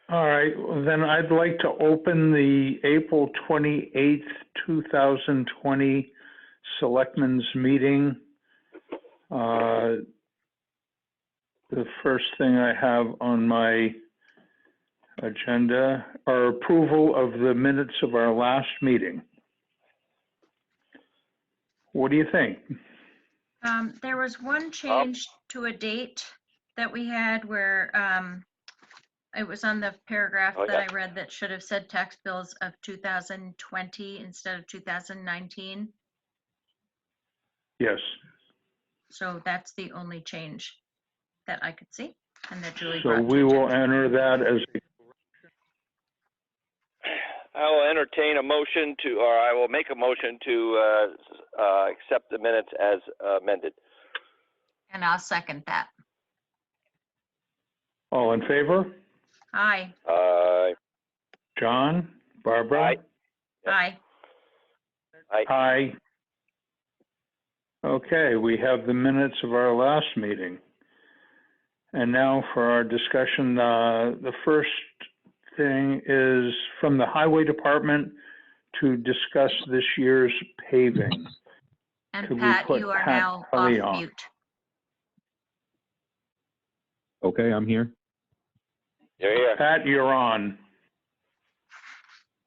All right, well, then I'd like to open the April 28th, 2020 Selectmen's meeting. The first thing I have on my agenda are approval of the minutes of our last meeting. What do you think? There was one change to a date that we had where it was on the paragraph that I read that should have said tax bills of 2020 instead of 2019. Yes. So that's the only change that I could see and that Julie So brought we to will attention. enter that as a I will entertain a motion to, or I will make a motion to accept the minutes as amended. And I'll second that. all in favor? Aye. John, Barbara? Aye. Aye. Aye. Okay, we have the minutes of our last meeting. And now for our discussion, the first thing is from the Highway Department to discuss this year's paving. And Could we Pat, put you are Pat now Kelly off on? mute. Okay, I'm here. Yeah. Pat, you're on.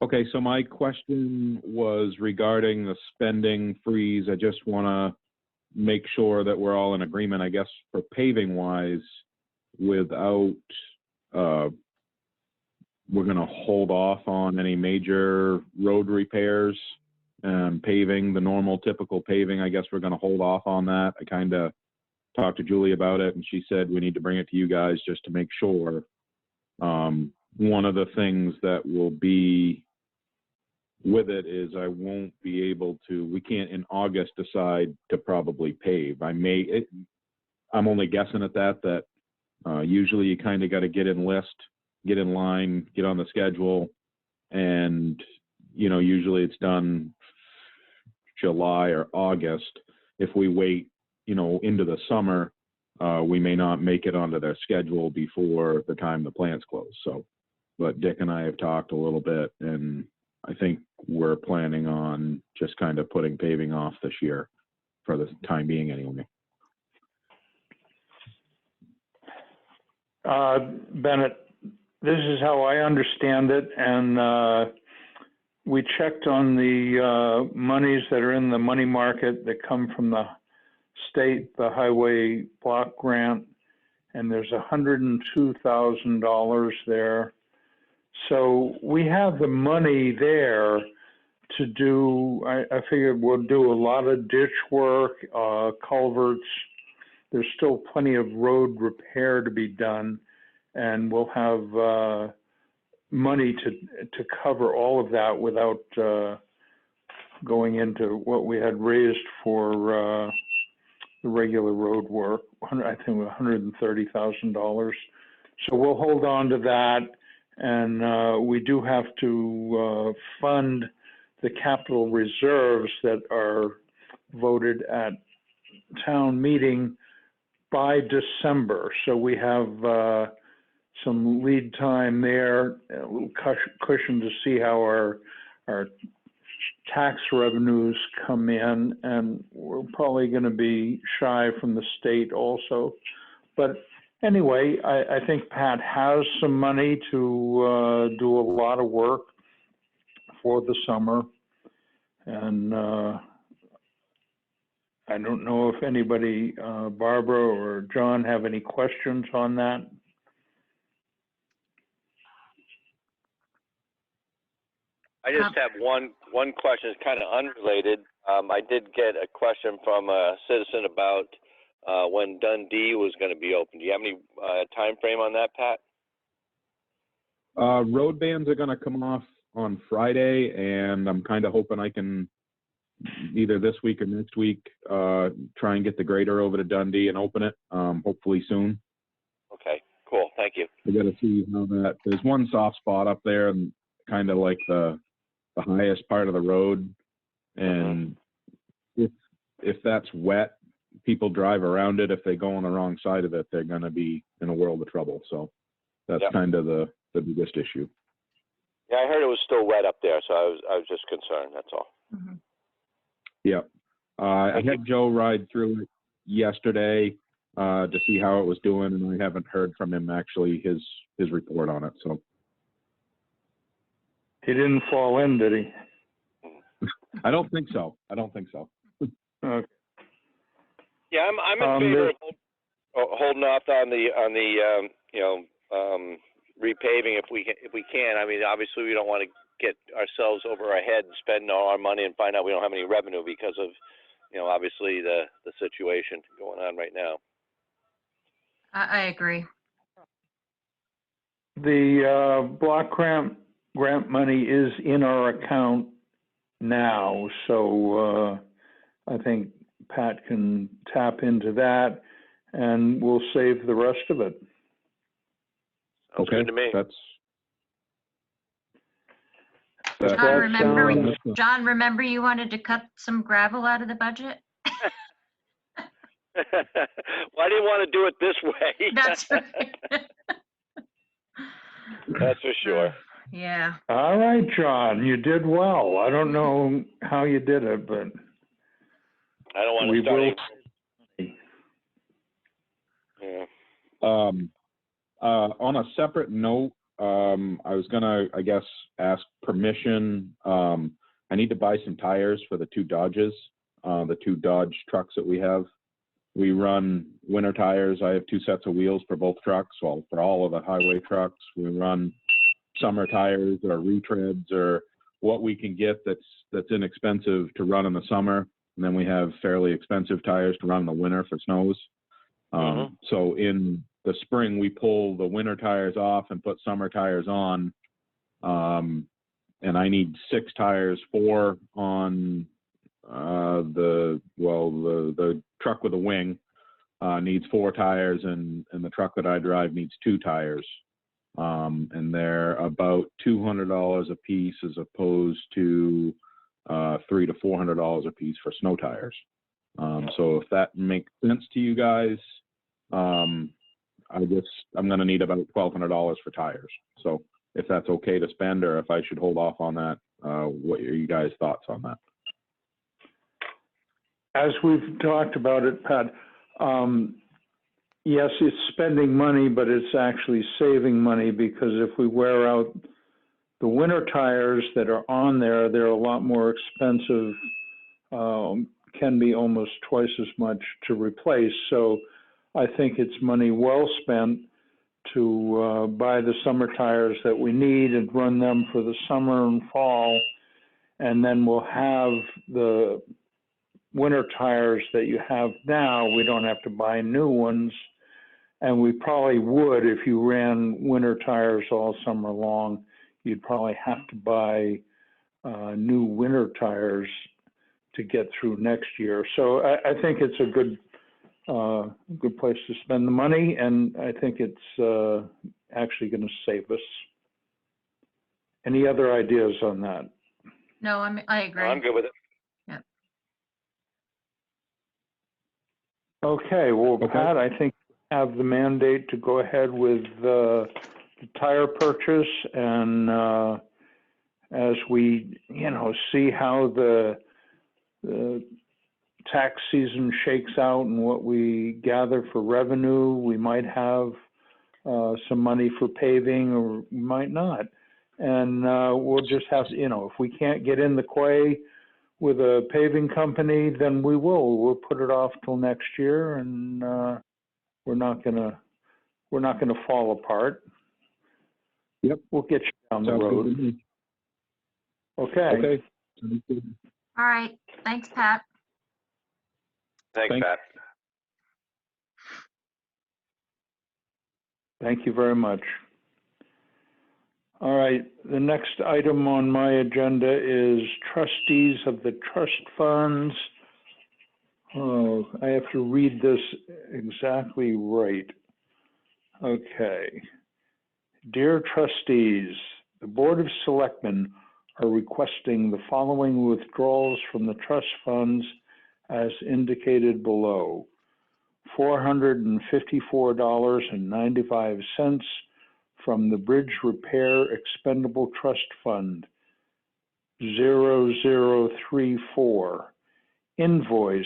Okay, so my question was regarding the spending freeze. I just want to make sure that we're all in agreement, I guess, for paving wise, without, we're going to hold off on any major road repairs and paving, the normal typical paving. I guess we're going to hold off on that. I kind of talked to Julie about it and she said we need to bring it to you guys just to make sure. One of the things that will be with it is I won't be able to, we can't in August decide to probably pave. I'm only guessing at that usually you kind of got to get in line, get on the schedule. And, you know, usually it's done July or August. If we wait, you know, into the summer, we may not make it onto their schedule before the time the plants close. So, but Dick and I have talked a little bit and I think we're planning on just kind of putting paving off this year for the time being anyway. Bennett, this is how I understand it, and we checked on the monies that are in the money market that come from the state, the highway block grant, and there's $102,000 there. So we have the money there to do, I figured we'll do a lot of ditch work, culverts. There's still plenty of road repair to be done, and we'll have money to cover all of that without going into what we had raised for the regular road work, I think $130,000. So we'll hold on to that, and we do have to fund the capital reserves that are voted at town meeting by December. So we have some lead time there, a little cushion to see how our tax revenues come in, and we're probably going to be shy from the state also. But anyway, I think Pat has some money to do a lot of work for the summer, and I don't know if anybody, Barbara or John, have any questions on that. I just have one question. It's kind of unrelated. I did get a question from a citizen about when Dundee was going to be open. Do you have any time frame on that, Pat? Road bans are going to come off on Friday, and I'm kind of hoping I can either this week or next week try and get the grader over to Dundee and open it, hopefully soon. Okay, cool. Thank you. We got to see how that. There's one soft spot up there, and kind of like the highest part of the road, and if that's wet, people drive around it. If they go on the wrong side of it, they're going to be in a world of trouble. So that's kind of the the biggest issue. Yeah, I heard it was still wet up there, so I was just concerned, that's all. Mhm. Yeah. I had Joe ride through it yesterday to see how it was doing, and I haven't heard from him actually his report on it. So He didn't fall in, did he? I don't think so. Okay. Yeah, I'm in favor of holding off on the repaving if we can. I mean, obviously we don't want to get ourselves over our head and spend all our money and find out we don't have any revenue because of, obviously the situation going on right now. I agree. The block grant money is in our account now, so I think Pat can tap into that, and we'll save the rest of it. Sounds good to me. John, remember you wanted to cut some gravel out of the budget? Well, I didn't want to do it this way. That's right. That's for sure. Yeah. All right, John, you did well. I don't know how you did it, but I don't want to start. Yeah. On a separate note, I was gonna, I guess, ask permission. I need to buy some tires for the two Dodges, the two Dodge trucks that we have. We run winter tires. I have two sets of wheels for both trucks. Well, for all of the highway trucks, we run summer tires or retreads or what we can get that's inexpensive to run in the summer. And then we have fairly expensive tires to run in the winter for snows. So in the spring, we pull the winter tires off and put summer tires on. And I need 6 tires, 4 on the truck with a wing needs 4 tires, and the truck that I drive needs 2 tires. And they're about $200 a piece as opposed to $300 to $400 a piece for snow tires. So if that makes sense to you guys, I guess I'm going to need about $1,200 for tires. So if that's okay to spend, or if I should hold off on that, what are you guys' thoughts on that? as we've talked about it, Pat, yes, it's spending money, but it's actually saving money, because if we wear out the winter tires that are on there, they're a lot more expensive, can be almost twice as much to replace. So I think it's money well spent to buy the summer tires that we need and run them for the summer and fall. And then we'll have the winter tires that you have now. We don't have to buy new ones. And we probably would, if you ran winter tires all summer long, you'd probably have to buy new winter tires to get through next year. So I think it's a good place to spend the money, and I think it's actually going to save us. Any other ideas on that? No, I agree. I'm good with it. Yep. Okay, well, Okay. Pat, I think you have the mandate to go ahead with the tire purchase, and as we, see how the tax season shakes out and what we gather for revenue, we might have some money for paving, or we might not. And we'll just have to, if we can't get in the quay with a paving company, then we'll put it off till next year, and we're not gonna fall apart. Yep. We'll get you down the Sounds good road. to me. Okay. Okay. Sounds good. All right. Thanks, Pat. Thanks, Thanks. Pat. Thank you very much. All right, the next item on my agenda is trustees of the trust funds. Oh, I have to read this exactly right. Okay. Dear trustees, the Board of Selectmen are requesting the following withdrawals from the trust funds as indicated below. $454.95 from the Bridge Repair Expendable Trust Fund, 0034. Invoice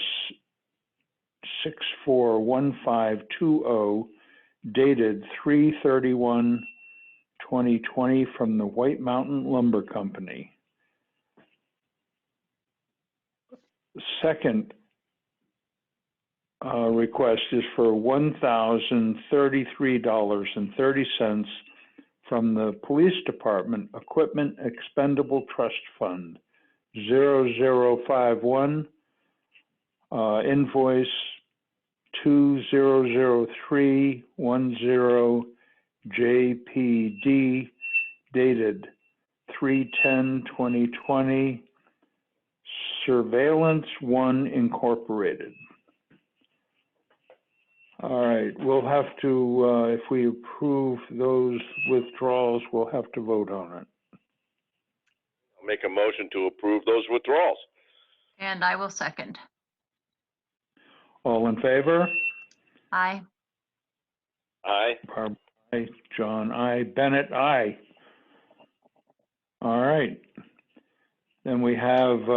641520, dated 3/31/2020 from the White Mountain Lumber Company. Second request is for $1,033.30 from the Police Department Equipment Expendable Trust Fund, 0051, invoice 200310 JPD, dated 3/10/2020, Surveillance One Incorporated. All right, we'll have to, if we approve those withdrawals, we'll have to vote on it. I'll make a motion to approve those withdrawals. And I will second. All in favor? Aye. Aye. Barb, aye. John, aye. Bennett, aye. All right. Then we have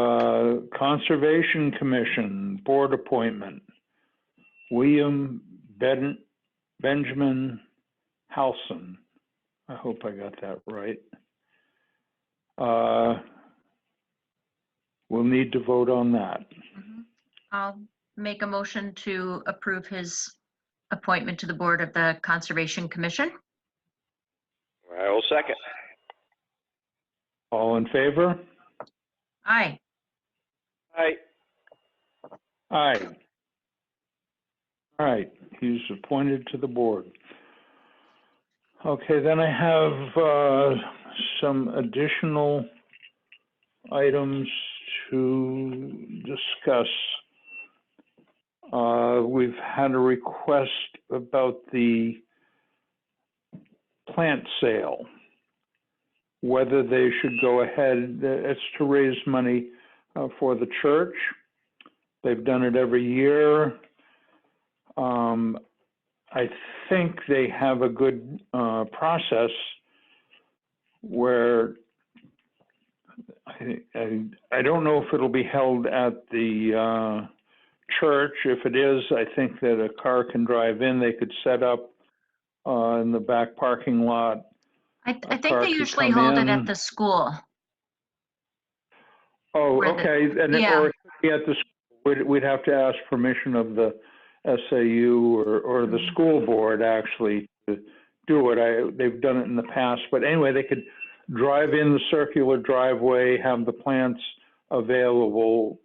Conservation Commission Board appointment. William Benjamin Halson. I hope I got that right. We'll need to vote on that. Mhm. I'll make a motion to approve his appointment to the Board of the Conservation Commission. I will second. All in favor? Aye. Aye. Aye. All right, he's appointed to the board. Okay, then I have some additional items to discuss. We've had a request about the plant sale, whether they should go ahead. It's to raise money for the church. They've done it every year. I think they have a good process where I don't know if it'll be held at the church. If it is, I think that a car can drive in. They could set up in the back parking lot. I A think car they could usually come hold it in. at the school. Oh, Where the- okay, and yeah. or it could be at the school. We'd have to ask permission of the SAU or the Mhm. school board actually to do it. They've done it in the past, but anyway, they could drive in the circular driveway, have the plants available,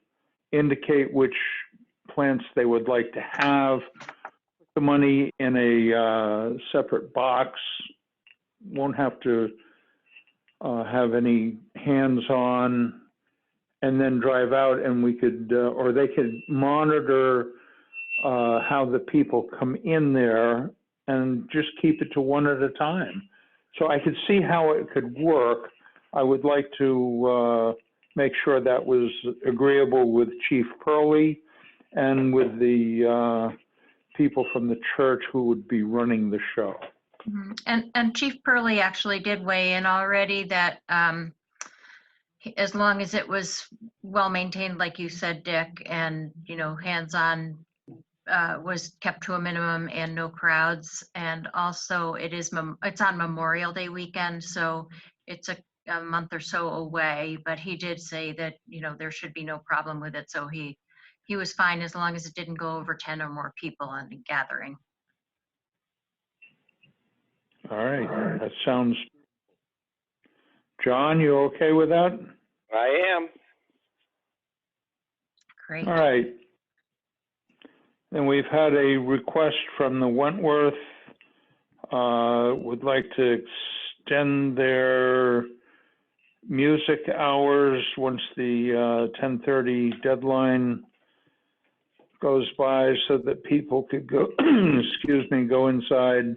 indicate which plants they would like to have, put the money in a separate box, won't have to have any hands-on, and then drive out, and we could, or they could monitor how the people come in there and just keep it to one at a time. So I could see how it could work. I would like to make sure that was agreeable with Chief Pearlie and with the people from the church who would be running the show. Mhm. And Chief Pearlie actually did weigh in already that as long as it was well maintained, like you said, Dick, and hands-on was kept to a minimum and no crowds. And also it's on Memorial Day weekend, so it's a month or so away, but he did say that there should be no problem with it, so he was fine as long as it didn't go over 10 or more people on the gathering. All right, that sounds. John, you okay with that? I am. Great. All right. Then we've had a request from the Wentworth, would like to extend their music hours once the 10:30 deadline goes by so that people could go, excuse me, go inside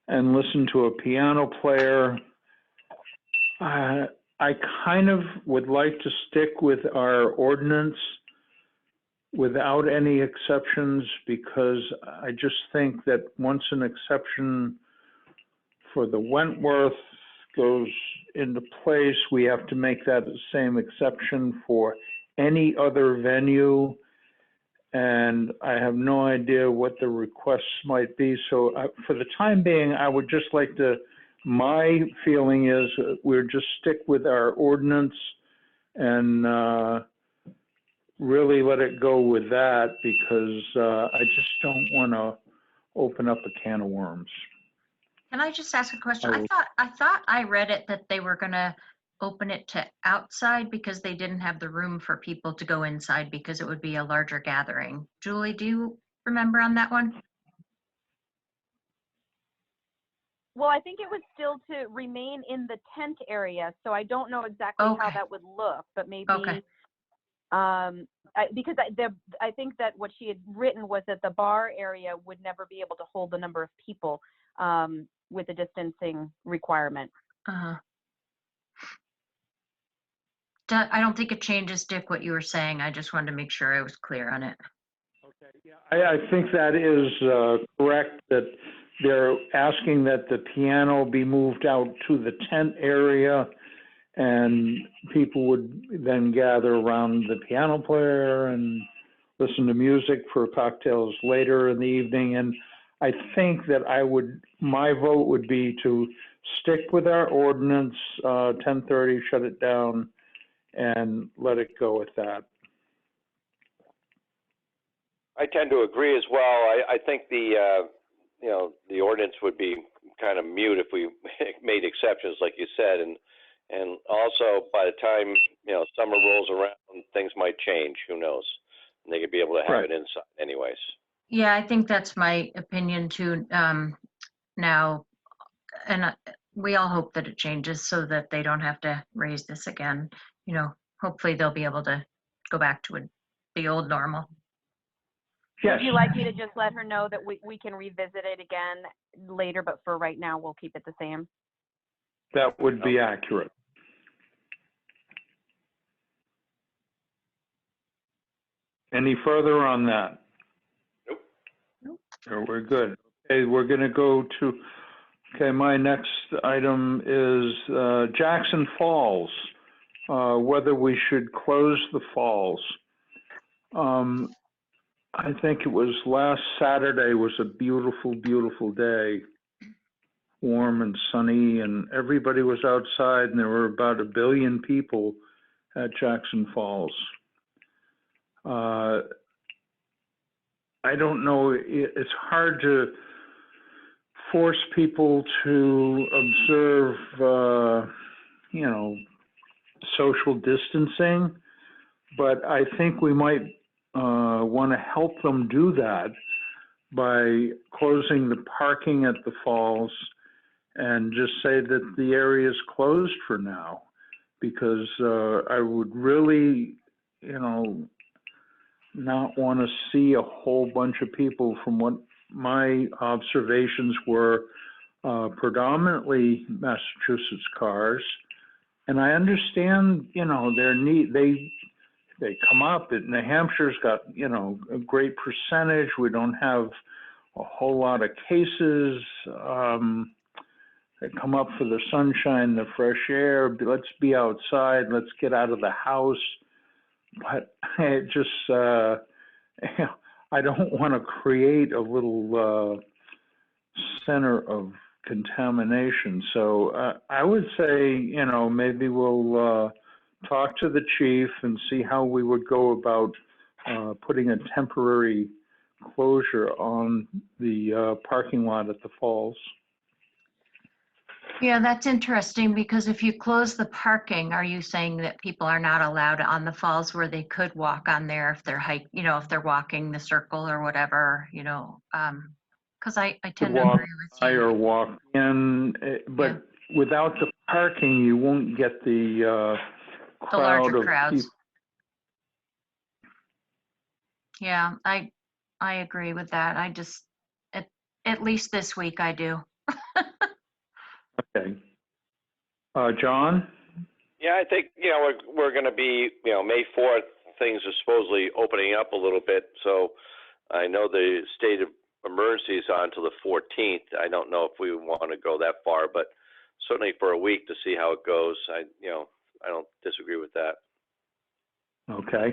and listen to a piano player. I kind of would like to stick with our ordinance without any exceptions, because I just think that once an exception for the Wentworth goes into place, we have to make that the same exception for any other venue. And I have no idea what the requests might be. So for the time being, I would just like to, my feeling is we'll just stick with our ordinance and really let it go with that, because I just don't want to open up a can of worms. Can I just ask a question? I thought I read it that they were gonna open it to outside because they didn't have the room for people to go inside because it would be a larger gathering. Julie, do you remember on that one? Well, I think it was still to remain in the tent area, so I don't know exactly how Okay. that would look, but maybe, Okay. because I think that what she had written was that the bar area would never be able to hold the number of people with the distancing requirement. Uh-huh. I don't think it changes, Dick, what you were saying. I just wanted to make sure I was clear on it. Okay, yeah, I think that is correct, that they're asking that the piano be moved out to the tent area, and people would then gather around the piano player and listen to music for cocktails later in the evening. And I think that my vote would be to stick with our ordinance, 10:30, shut it down, and let it go at that. I tend to agree as well. I think the ordinance would be kind of mute if we made exceptions, like you said, and also by the time summer rolls around, things might change. Who knows? And they could be able to have Right. it inside, anyways. Yeah, I think that's my opinion too. Now, and we all hope that it changes so that they don't have to raise this again. Hopefully they'll be able to go back to the old normal. Yes. Would you like me to just let her know that we can revisit it again later, but for right now, we'll keep it the same? That would be accurate. Any further on that? Nope. We're good. Okay, we're going to go to, my next item is Jackson Falls, whether we should close the falls. I think it was last Saturday was a beautiful, beautiful day, warm and sunny, and everybody was outside, and there were about 1 billion people at Jackson Falls. I don't know, it's hard to force people to observe, social distancing, but I think we might want to help them do that by closing the parking at the falls and just say that the area is closed for now, because I would really, not want to see a whole bunch of people. From what my observations were, predominantly Massachusetts cars. And I understand, their need, they come up. New Hampshire's got, a great percentage. We don't have a whole lot of cases. They come up for the sunshine, the fresh air. Let's be outside. Let's get out of the house. But it just, I don't want to create a little center of contamination. So I would say, maybe we'll talk to the chief and see how we would go about putting a temporary closure on the parking lot at the falls. Yeah, that's interesting, because if you close the parking, are you saying that people are not allowed on the falls where they could walk on there if they're if they're walking the circle or whatever, because I tend to agree with you. Or walk in, but without the parking, you won't get the crowd larger of crowds. people. Yeah, I agree with that. I just, at least this week I do. Okay. John? Yeah, I think, we're going to be, May 4th, things are supposedly opening up a little bit. So I know the state of emergencies on until the 14th. I don't know if we want to go that far, but certainly for a week to see how it goes. I don't disagree with that. Okay.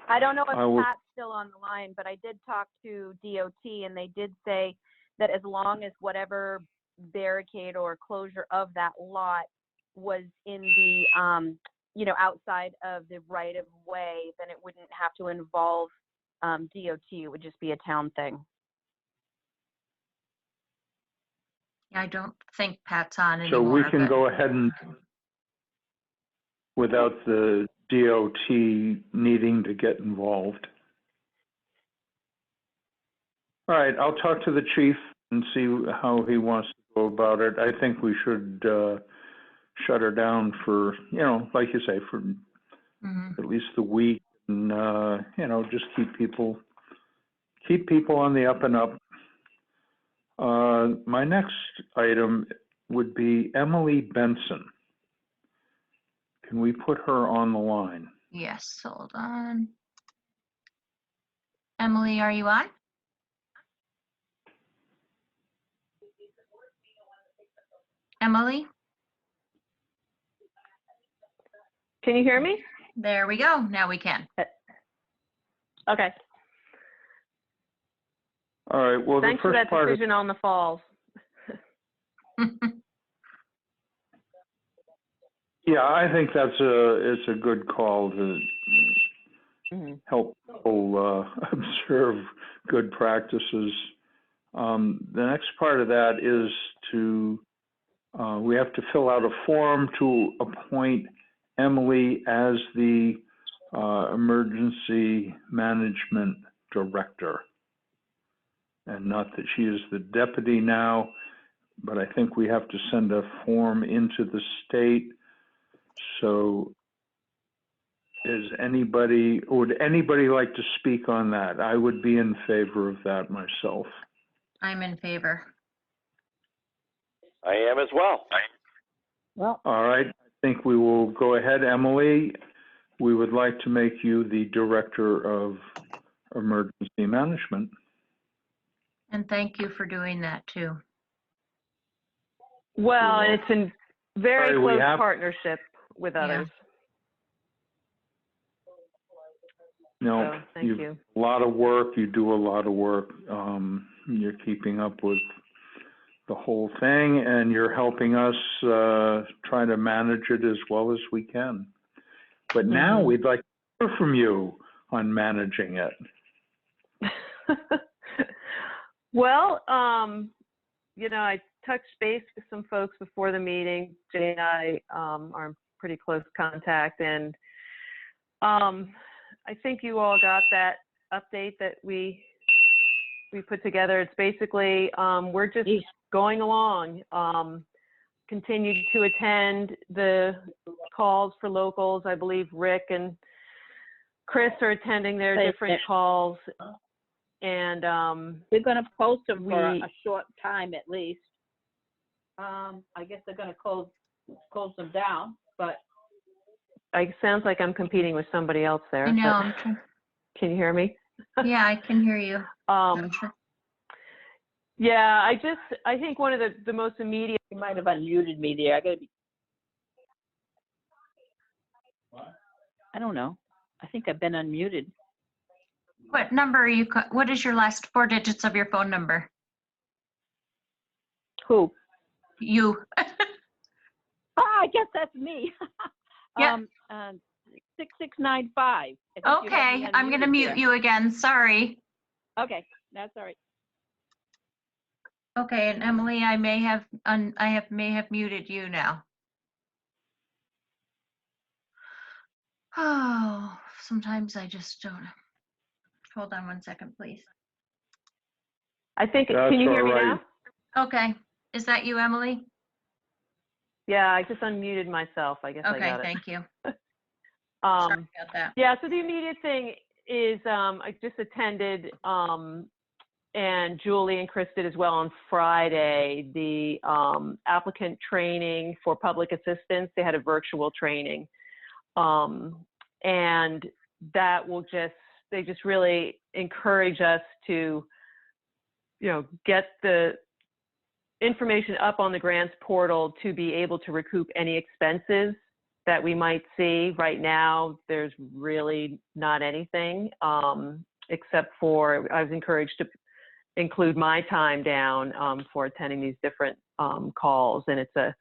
I don't know if I will- Pat's still on the line, but I did talk to DOT, and they did say that as long as whatever barricade or closure of that lot was in the, outside of the right of way, then it wouldn't have to involve DOT. It would just be a town thing. I don't think Pat's on So anymore. we can but- go ahead and, without the DOT needing to get involved. All right, I'll talk to the chief and see how he wants to go about it. I think we should shut her down for, like you say, for Mhm. at least the week, and just keep people on the up and up. My next item would be Emily Benson. Can we put her on the line? Yes, hold on. Emily, are you on? Emily? Can you hear me? There we go. Now we can. Okay. All right, well, Thanks the for first that part of, decision on the falls. yeah, I think it's a good call to Mhm. help people observe good practices. The next part of that is we have to fill out a form to appoint Emily as the emergency management director. And not that she is the deputy now, but I think we have to send a form into the state. So would anybody like to speak on that? I would be in favor of that myself. I'm in favor. I am as well. Well, All right, I think we will go ahead. Emily, we would like to make you the director of emergency management. And thank you for doing that too. Well, and it's in very Sorry, we close have- partnership with Yeah. others. No, So thank you. a lot of work, you do a lot of work. You're keeping up with the whole thing, and you're helping us try to manage it as well as we can. But now Mhm. we'd like to hear from you on managing it. Well, I touched base with some folks before the meeting. Jay and I are in pretty close contact, and I think you all got that update that we put together. It's basically we're just going along. Continue to attend the calls for locals. I believe Rick and Chris are attending their different calls. And we're going to post them for we- a short time at least. I guess they're going to close them down, but it sounds like I'm competing with somebody else there. I know. but- I'm trying- Can you hear me? Yeah, I can hear you. Yeah, I think one of the most immediate, you might have unmuted me there. I don't know. I think I've been unmuted. What number are you, what is your last 4 digits of your phone number? Who? You. I guess that's me. Yeah. 6695. I think you have me Okay, I'm going to unmuted mute there. you again. Sorry. Okay, that's all right. Okay, and Emily, I may have muted you now. Oh, sometimes I just don't. Hold on 1 second, please. I think, That's can you hear me all right. now? Okay, is that you, Emily? Yeah, I just unmuted myself. I guess I Okay, got it. thank you. Sorry about that. Yeah, so the immediate thing is I just attended, and Julie and Chris did as well on Friday, the applicant training for public assistance. They had a virtual training. And that will they just really encourage us to get the information up on the grants portal to be able to recoup any expenses that we might see. Right now, there's really not anything, except for I was encouraged to include my time down for attending these different calls, and it's a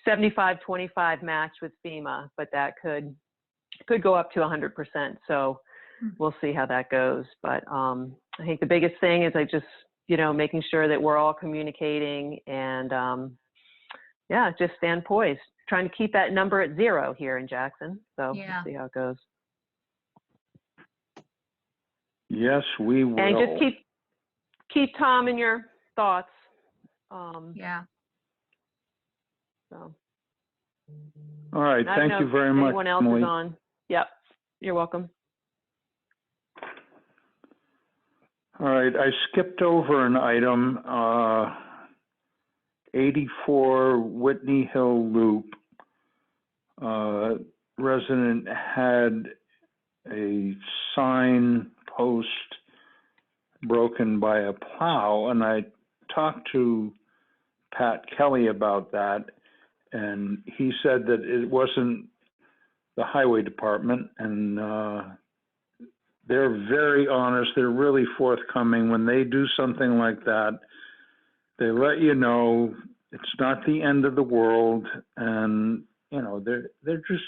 75-25 match with FEMA, but that could go up to 100%. So we'll see how that goes. But I think the biggest thing is making sure that we're all communicating and just stand poised, trying to keep that number at 0 here in Jackson. So Yeah. we'll see how it goes. Yes, we will. And just keep Tom in your thoughts. Yeah. So. All right. I don't Thank know you if very much, anyone else Emily. is on. Yep. You're welcome. All right. I skipped over an item, 84 Whitney Hill Loop. Resident had a sign post broken by a plow, and I talked to Pat Kelly about that, and he said that it wasn't the highway department, and they're very honest. They're really forthcoming. When they do something like that, they let you know it's not the end of the world, and they're just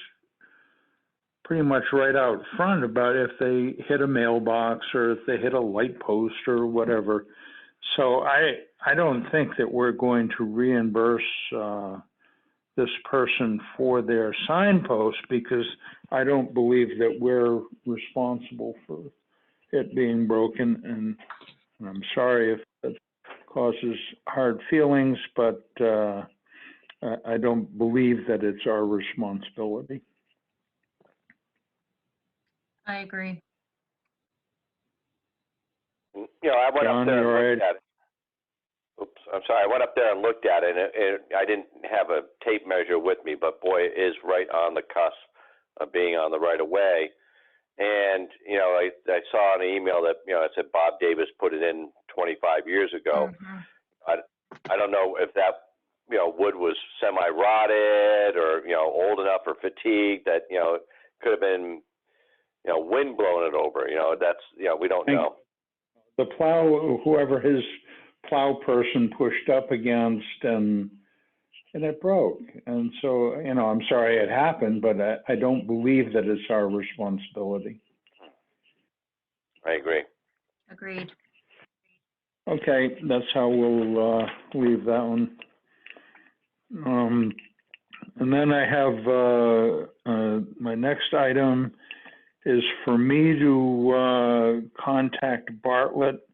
pretty much right out front about if they hit a mailbox or if they hit a light post or whatever. So I don't think that we're going to reimburse this person for their signpost, because I don't believe that we're responsible for it being broken. And I'm sorry if that causes hard feelings, but I don't believe that it's our responsibility. I agree. I went John, up there you all and right? looked at it. Oops, I'm sorry. I went up there and looked at it, and I didn't have a tape measure with me, but boy, it is right on the cusp of being on the right of way. And, I saw an email that, it said Bob Davis put it in 25 years ago. Mhm. I don't know if that, wood was semi-rotted or, old enough or fatigued that, could have been, wind blowing it over. That's, we don't know. The plow, whoever his plow person pushed up against, and it broke. And so, I'm sorry it happened, but I don't believe that it's our responsibility. I agree. Agreed. Okay, that's how we'll leave that one. And then I have my next item is for me to contact Bartlett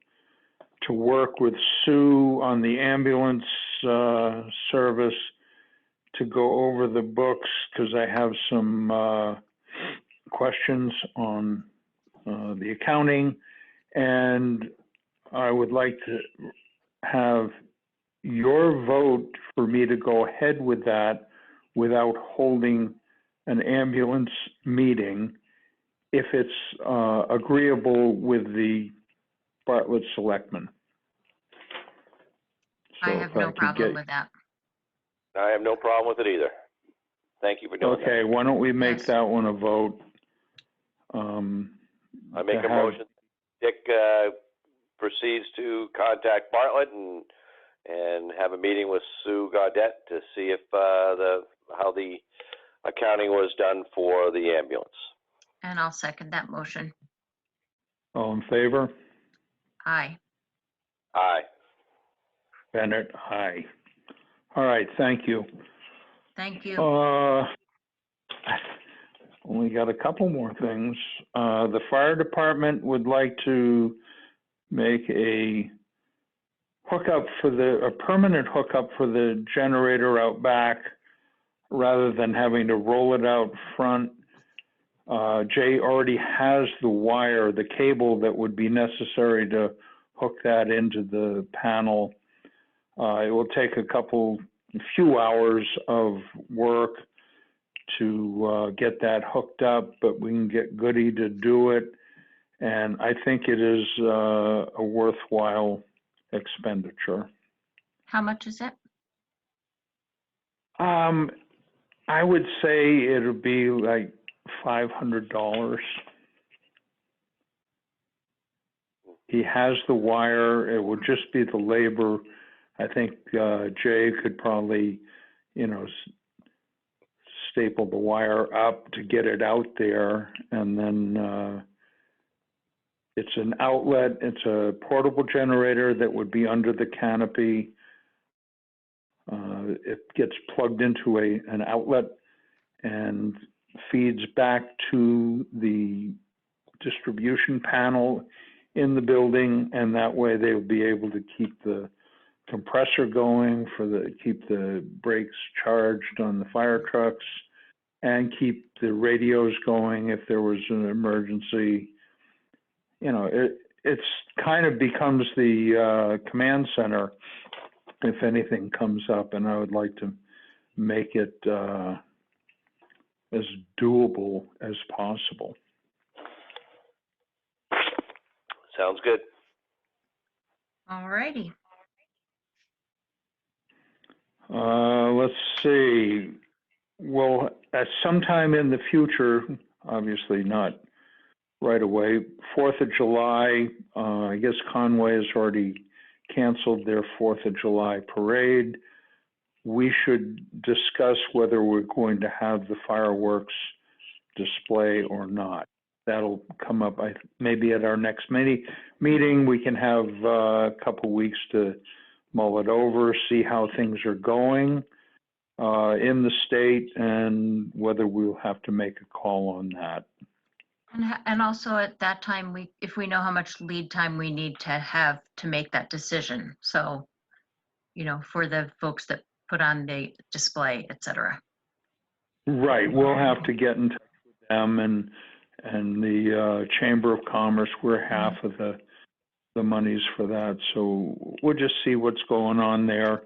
to work with Sue on the ambulance service to go over the books, because I have some questions on the accounting, and I would like to have your vote for me to go ahead with that without holding an ambulance meeting, if it's agreeable with the Bartlett Selectmen. I have no problem with that. I have no problem with it either. Thank you for doing that. Okay, why don't we make Yes. that one a vote? I make a motion. Dick proceeds to contact Bartlett and have a meeting with Sue Gaudette to see if how the accounting was done for the ambulance. And I'll second that motion. All in favor? Aye. Aye. Bennett, aye. All right, thank you. Thank you. Only got a couple more things. The fire department would like to make a permanent hookup for the generator out back, rather than having to roll it out front. Jay already has the cable that would be necessary to hook that into the panel. It will take a few hours of work to get that hooked up, but we can get Goody to do it. And I think it is a worthwhile expenditure. How much is it? I would say it'll be like $500. He has the wire. It would just be the labor. I think Jay could probably, staple the wire up to get it out there, and then it's an outlet. It's a portable generator that would be under the canopy. It gets plugged into an outlet and feeds back to the distribution panel in the building, and that way they'll be able to keep the compressor going keep the brakes charged on the fire trucks, and keep the radios going if there was an emergency. It's kind of becomes the command center if anything comes up, and I would like to make it as doable as possible. Sounds good. All righty. Let's see. Well, at sometime in the future, obviously not right away, 4th of July, I guess Conway has already canceled their 4th of July parade. We should discuss whether we're going to have the fireworks display or not. That'll come up maybe at our next meeting. We can have a couple weeks to mull it over, see how things are going in the state, and whether we'll have to make a call on that. And also at that time, if we know how much lead time we need to have to make that decision. So, for the folks that put on the display, et cetera. Right. We'll have to get in touch with them and the Chamber of Commerce. We're half of the monies for that. So we'll just see what's going on there.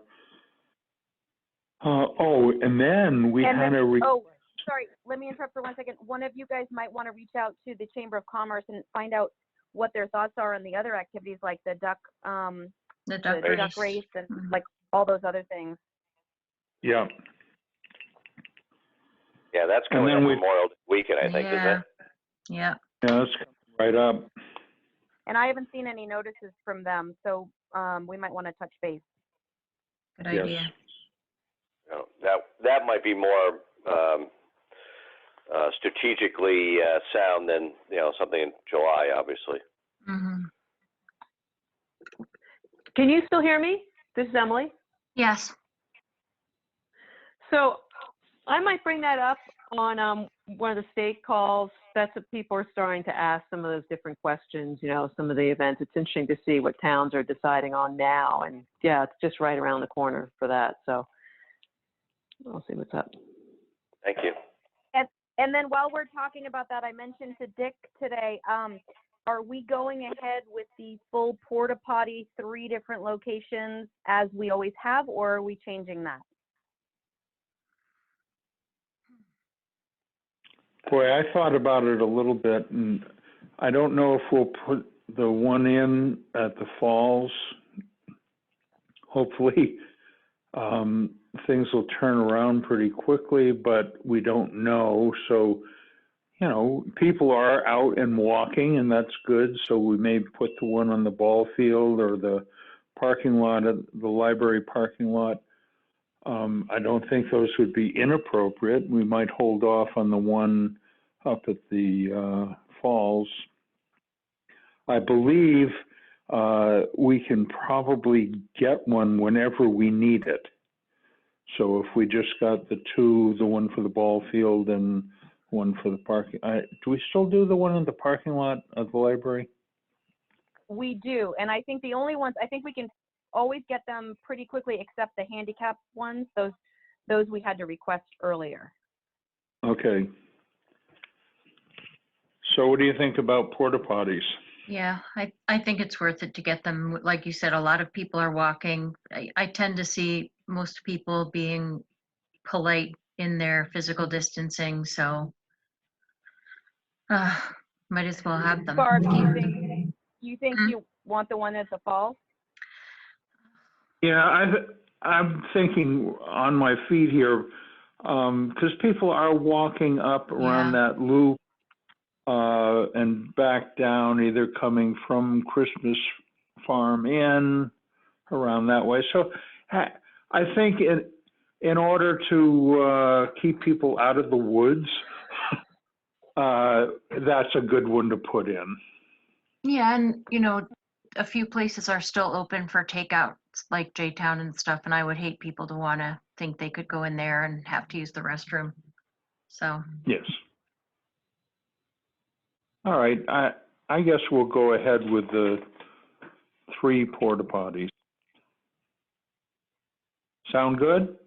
And then we had a... Oh, sorry. Let me interrupt for 1 second. One of you guys might want to reach out to the Chamber of Commerce and find out what their thoughts are on the other activities, like the duck race and like all those other things. Yeah. Yeah, that's coming up Memorial Weekend, I think, isn't it? Yeah. Yeah, that's coming right up. And I haven't seen any notices from them, so we might want to touch base. Good idea. Yes. That might be more strategically sound than something in July, obviously. Mm-hmm. Can you still hear me? This is Emily. Yes. So I might bring that up on one of the state calls. That's what people are starting to ask, some of those different questions, some of the events. It's interesting to see what towns are deciding on now. And yeah, it's just right around the corner for that. So I'll see what's up. Thank you. And then while we're talking about that, I mentioned to Dick today, are we going ahead with the full porta potty, 3 different locations as we always have, or are we changing that? Boy, I thought about it a little bit, and I don't know if we'll put the one in at the falls. Hopefully, things will turn around pretty quickly, but we don't know. So, people are out and walking, and that's good. So we may put the one on the ball field or the parking lot, the library parking lot. I don't think those would be inappropriate. We might hold off on the one up at the falls. I believe we can probably get one whenever we need it. So if we just got the 2, the one for the ball field and one for the parking, do we still do the one in the parking lot of the library? We do, and I think the only ones, I think we can always get them pretty quickly, except the handicap ones. Those we had to request earlier. Okay. So what do you think about porta potties? Yeah, I think it's worth it to get them. Like you said, a lot of people are walking. I tend to see most people being polite in their physical distancing, so might as well have them. Barb, do you think you want the one at the falls? Yeah, I'm thinking on my feet here, because people are walking up around that loop and back down, either coming from Christmas Farm Inn around that way. So I think in order to keep people out of the woods, that's a good one to put in. Yeah, and a few places are still open for takeout, like J-Town and stuff, and I would hate people to want to think they could go in there and have to use the restroom. So, Yes. All right. I guess we'll go ahead with the 3 porta potties. Sound good?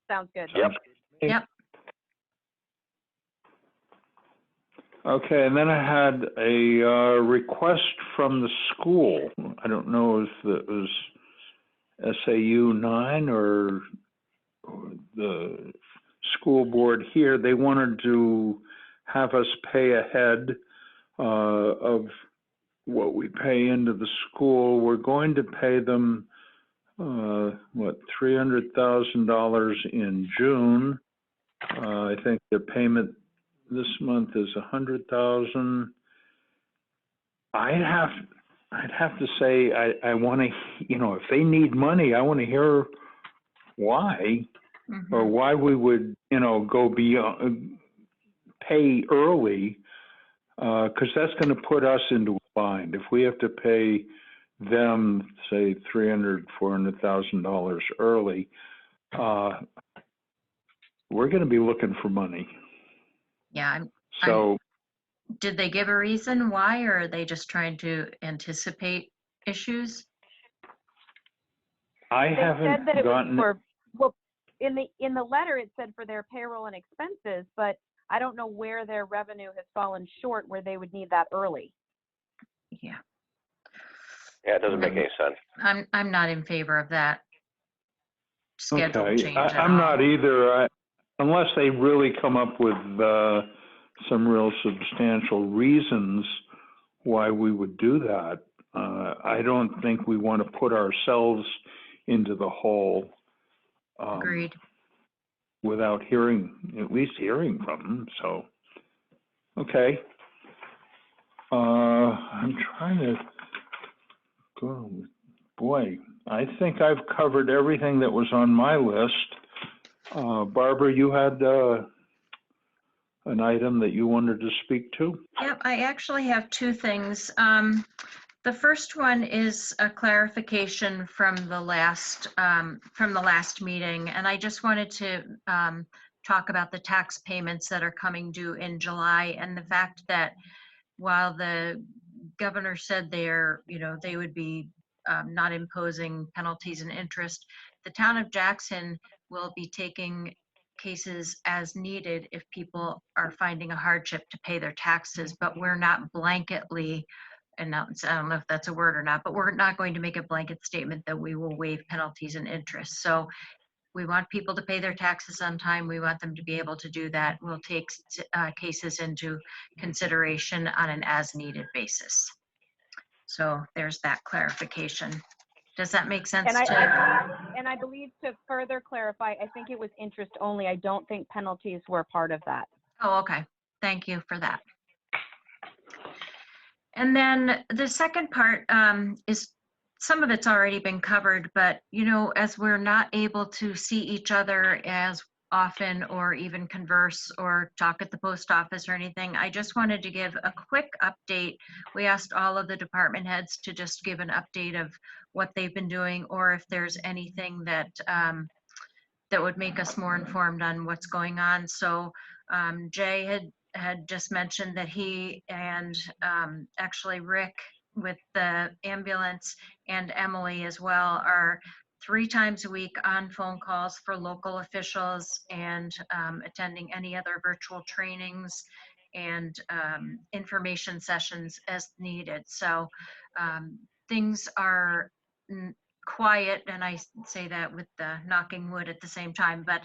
Sounds good. Yep. yep. Okay, and then I had a request from the school. I don't know if it was SAU 9 or the school board here. They wanted to have us pay ahead of what we pay into the school. We're going to pay them, $300,000 in June. I think their payment this month is 100,000. I'd have to say I want to, if they need money, I want to hear why or why we would, go beyond, pay early, because that's going to put us into a bind. If we have to pay them, say, $400,000 early, we're going to be looking for money. Yeah. So, did they give a reason why, or are they just trying to anticipate issues? I They haven't said that it gotten. was well, in the letter it said for their payroll and expenses, but I don't know where their revenue has fallen short where they would need that early. Yeah. Yeah, it doesn't make any sense. I'm not in favor of that schedule Okay, change at I'm all. not either, unless they really come up with some real substantial reasons why we would do that. I don't think we want to put ourselves into the hole Agreed. without at least hearing from them. So, okay. I'm trying to go. Boy, I think I've covered everything that was on my list. Barbara, you had an item that you wanted to speak to? Yep, I actually have 2 things. The first one is a clarification from the last meeting, and I just wanted to talk about the tax payments that are coming due in July, and the fact that while the governor said they would be not imposing penalties and interest, the town of Jackson will be taking cases as needed if people are finding a hardship to pay their taxes, but we're not blanketly, and I don't know if that's a word or not, but we're not going to make a blanket statement that we will waive penalties and interest. So we want people to pay their taxes on time. We want them to be able to do that. We'll take cases into consideration on an as-needed basis. So there's that clarification. Does that make sense to you? And I believe to further clarify, I think it was interest only. I don't think penalties were part of that. Oh, okay. Thank you for that. And then the second part is some of it's already been covered, but as we're not able to see each other as often or even converse or talk at the post office or anything, I just wanted to give a quick update. We asked all of the department heads to just give an update of what they've been doing, or if there's anything that that would make us more informed on what's going on. So Jay had just mentioned that he and actually Rick with the ambulance and Emily as well are 3 times a week on phone calls for local officials and attending any other virtual trainings and information sessions as needed. So things are quiet, and I say that with the knocking wood at the same time, but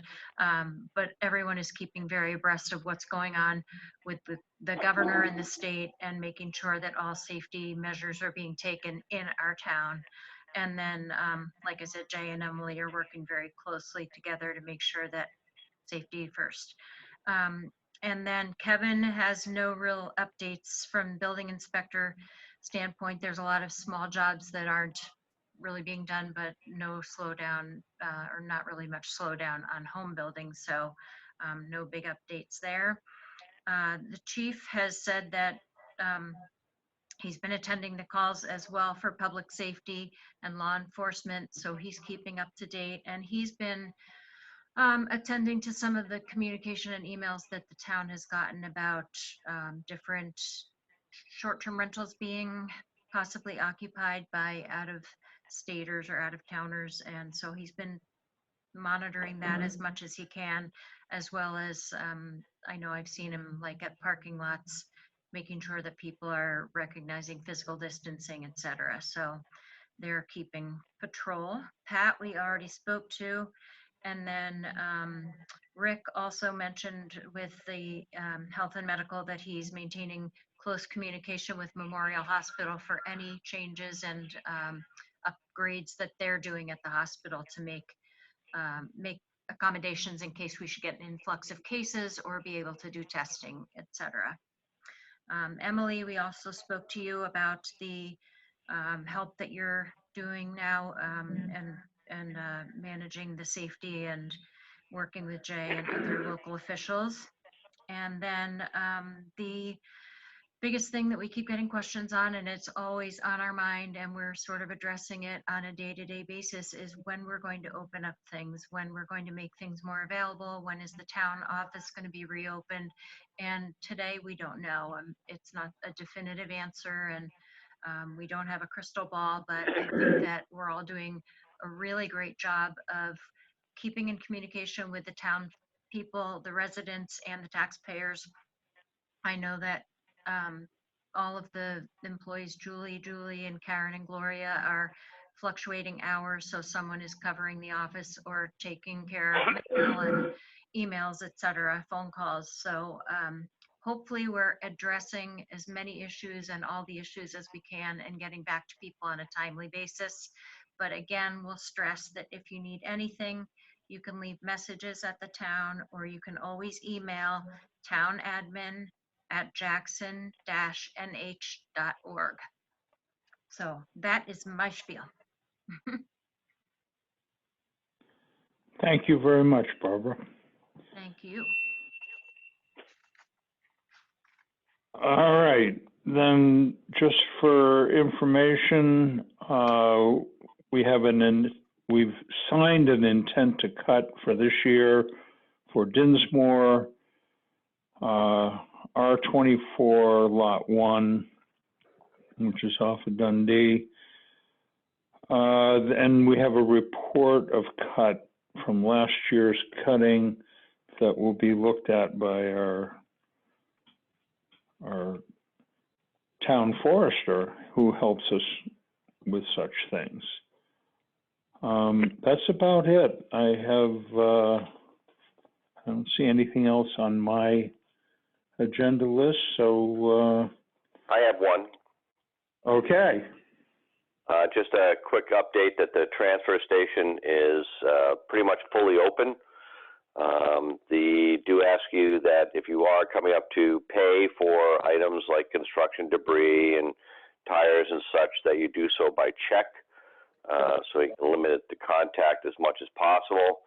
everyone is keeping very abreast of what's going on with the governor and the state and making sure that all safety measures are being taken in our town. And then, like I said, Jay and Emily are working very closely together to make sure that safety first. And then Kevin has no real updates from building inspector standpoint. There's a lot of small jobs that aren't really being done, but no slowdown, or not really much slowdown on home building. So no big updates there. The chief has said that he's been attending the calls as well for public safety and law enforcement. So he's keeping up to date, and he's been attending to some of the communication and emails that the town has gotten about different short-term rentals being possibly occupied by out-of-staters or out-of-towners. And so he's been monitoring that as much as he can, as well as I know I've seen him like at parking lots, making sure that people are recognizing physical distancing, et cetera. So they're keeping patrol. Pat, we already spoke to. And then Rick also mentioned with the health and medical that he's maintaining close communication with Memorial Hospital for any changes and upgrades that they're doing at the hospital to make accommodations in case we should get an influx of cases or be able to do testing, et cetera. Emily, we also spoke to you about the help that you're doing now and managing the safety and working with Jay and other local officials. And then the biggest thing that we keep getting questions on, and it's always on our mind, and we're sort of addressing it on a day-to-day basis, is when we're going to open up things, when we're going to make things more available, when is the town office going to be reopened. And today we don't know. It's not a definitive answer, and we don't have a crystal ball, but I think that we're all doing a really great job of keeping in communication with the town people, the residents, and the taxpayers. I know that all of the employees, Julie, and Karen and Gloria, are fluctuating hours. So someone is covering the office or taking care of mail and emails, et cetera, phone calls. So hopefully we're addressing as many issues and all the issues as we can and getting back to people on a timely basis. But again, we'll stress that if you need anything, you can leave messages at the town, or you can always email townadmin@jackson-nh.org. So that is my spiel. Thank you very much, Barbara. Thank you. All right, then just for information, we've signed an intent to cut for this year for Dinsmore, R24 Lot 1, which is off of Dundee. And we have a report of cut from last year's cutting that will be looked at by our town forester, who helps us with such things. That's about it. I don't see anything else on my agenda list, so I have one. okay. Just a quick update that the transfer station is pretty much fully open. They do ask you that if you are coming up to pay for items like construction debris and tires and such, that you do so by check, so you can limit it to contact as much as possible,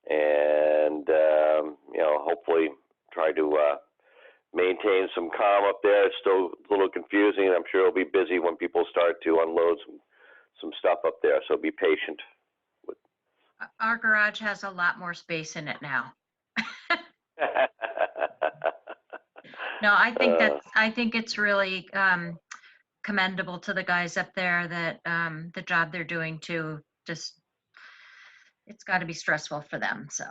and hopefully try to maintain some calm up there. It's still a little confusing, and I'm sure it'll be busy when people start to unload some stuff up there, so be patient. Our garage has a lot more space in it now. No, I think it's really commendable to the guys up there that the job they're doing too. Just, it's got to be stressful for them. So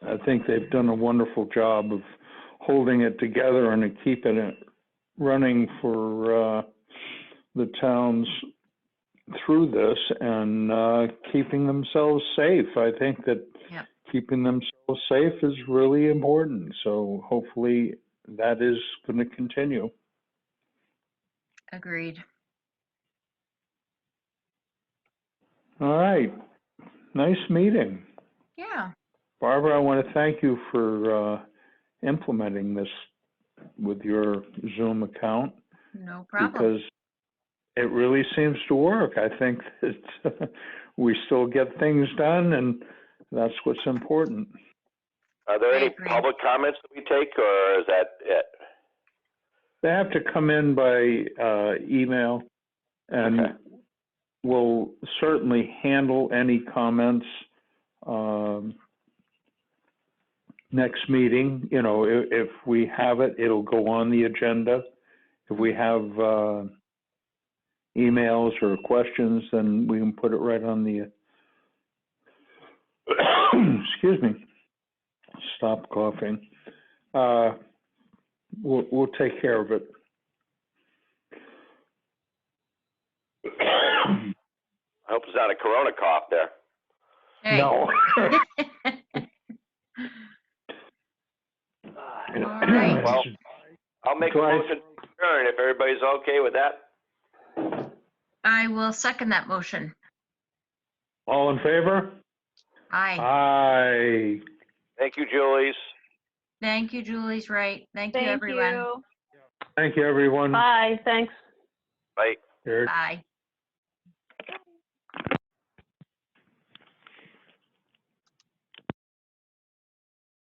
I think they've done a wonderful job of holding it together and keeping it running for the towns through this, and keeping themselves safe. I think that keeping themselves safe is really important. So hopefully that is going to continue. agreed. All right. Nice meeting. Yeah, Barbara, I want to thank you for implementing this with your Zoom account no problem. because it really seems to work. I think that we still get things done, and that's what's important. Are there I any agree. public comments that we take, or is that it? They have to come in by email, and Okay. we'll certainly handle any comments next meeting. You know, if we have it, it'll go on the agenda. If we have emails or questions, then we can put it right on the, excuse me, stop coughing. We'll take care of it. I hope it's not a corona cough there. Hey. No. All right. Well, I'll make a Right. motion to adjourn if everybody's okay with that. I will second that motion. All in favor? Aye. Aye. Thank you, Julie's. Thank you, Julie's right. Thank you, Thank everyone. you. Thank you, everyone. Bye, thanks. Bye. Here. Bye.